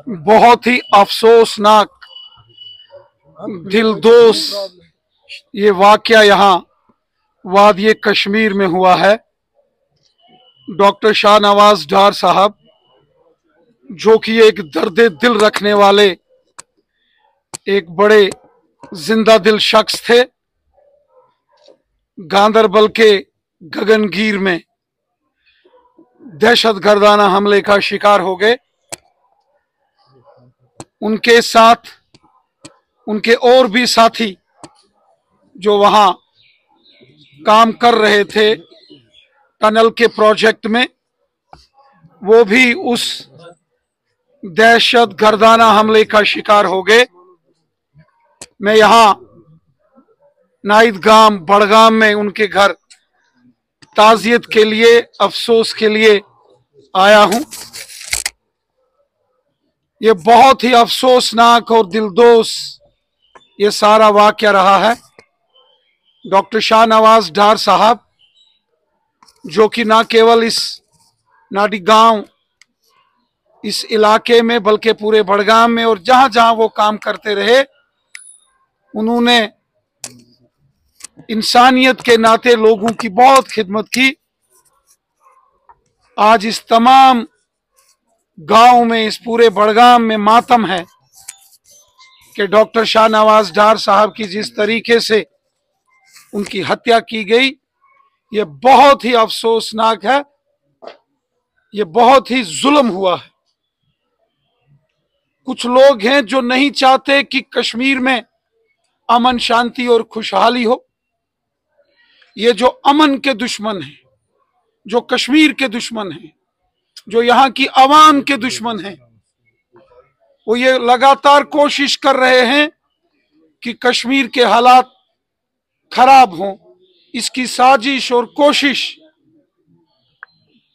बहुत ही अफसोसनाक दिलदोज ये वाकया यहाँ वादिये कश्मीर में हुआ है। डॉक्टर शाहनवाज डार साहब, जो कि एक दर्दे दिल रखने वाले एक बड़े जिंदा दिल शख्स थे, गांदरबल के गगनगीर में दहशतगर्दाना हमले का शिकार हो गए। उनके साथ उनके और भी साथी जो वहां काम कर रहे थे टनल के प्रोजेक्ट में, वो भी उस दहशतगर्दाना हमले का शिकार हो गए। मैं यहाँ नाइदगाम बड़गाम में उनके घर ताज़ियत के लिए, अफसोस के लिए आया हूं। ये बहुत ही अफसोसनाक और दिलदोज ये सारा वाकया रहा है। डॉक्टर शाहनवाज डार साहब, जो कि ना केवल इस नाइदगाम इस इलाके में बल्कि पूरे बड़गाम में और जहां जहां वो काम करते रहे, उन्होंने इंसानियत के नाते लोगों की बहुत खिदमत की। आज इस तमाम गांव में, इस पूरे बड़गाम में मातम है कि डॉक्टर शाहनवाज डार साहब की जिस तरीके से उनकी हत्या की गई, ये बहुत ही अफसोसनाक है। ये बहुत ही जुल्म हुआ है। कुछ लोग हैं जो नहीं चाहते कि कश्मीर में अमन शांति और खुशहाली हो। ये जो अमन के दुश्मन हैं, जो कश्मीर के दुश्मन हैं, जो यहाँ की आवाम के दुश्मन हैं, वो ये लगातार कोशिश कर रहे हैं कि कश्मीर के हालात खराब हों। इसकी साजिश और कोशिश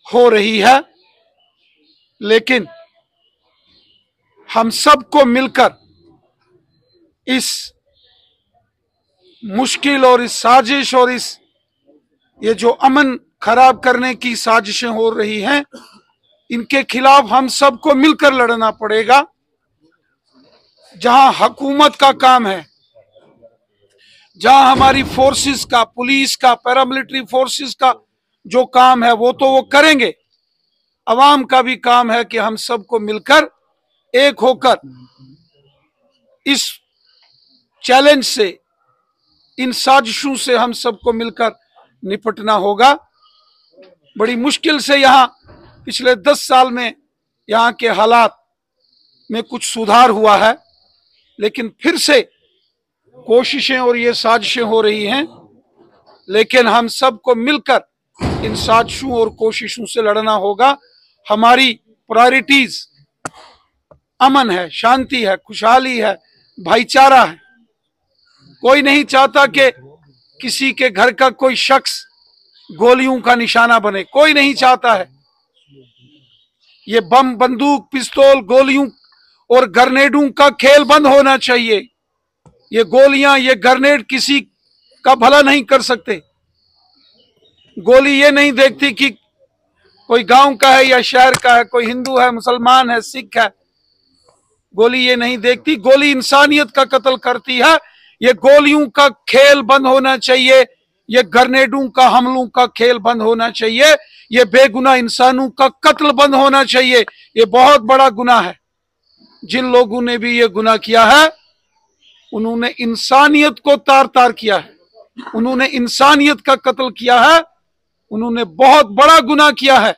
हो रही है, लेकिन हम सबको मिलकर इस मुश्किल और इस साजिश और इस ये जो अमन खराब करने की साजिशें हो रही हैं, इनके खिलाफ हम सबको मिलकर लड़ना पड़ेगा। जहां हुकूमत का काम है, जहां हमारी फोर्सेस का, पुलिस का, पैरामिलिट्री फोर्सेस का जो काम है वो तो वो करेंगे। अवाम का भी काम है कि हम सबको मिलकर एक होकर इस चैलेंज से, इन साजिशों से हम सबको मिलकर निपटना होगा। बड़ी मुश्किल से यहाँ पिछले 10 साल में यहाँ के हालात में कुछ सुधार हुआ है, लेकिन फिर से कोशिशें और ये साजिशें हो रही हैं। लेकिन हम सबको मिलकर इन साजिशों और कोशिशों से लड़ना होगा। हमारी प्रायोरिटीज अमन है, शांति है, खुशहाली है, भाईचारा है। कोई नहीं चाहता कि किसी के घर का कोई शख्स गोलियों का निशाना बने, कोई नहीं चाहता है। ये बम, बंदूक, पिस्तौल, गोलियों और ग्रेनेडों का खेल बंद होना चाहिए। ये गोलियां, ये ग्रेनेड किसी का भला नहीं कर सकते। गोली ये नहीं देखती कि कोई गांव का है या शहर का है, कोई हिंदू है, मुसलमान है, सिख है। गोली ये नहीं देखती। गोली इंसानियत का कत्ल करती है। ये गोलियों का खेल बंद होना चाहिए। ये ग्रेनेडों का, हमलों का खेल बंद होना चाहिए। ये बेगुनाह इंसानों का कत्ल बंद होना चाहिए। ये बहुत बड़ा गुनाह है। जिन लोगों ने भी ये गुनाह किया है, उन्होंने इंसानियत को तार तार किया है। उन्होंने इंसानियत का कत्ल किया है। उन्होंने बहुत बड़ा गुनाह किया है।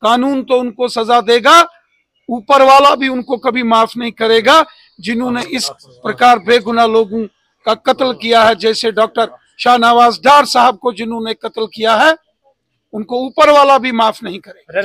कानून तो उनको सजा देगा, ऊपर वाला भी उनको कभी माफ नहीं करेगा। जिन्होंने इस प्रकार बेगुनाह लोगों का कत्ल किया है, जैसे डॉक्टर शाहनवाज डार साहब को जिन्होंने कत्ल किया है, उनको ऊपर वाला भी माफ नहीं करेगा।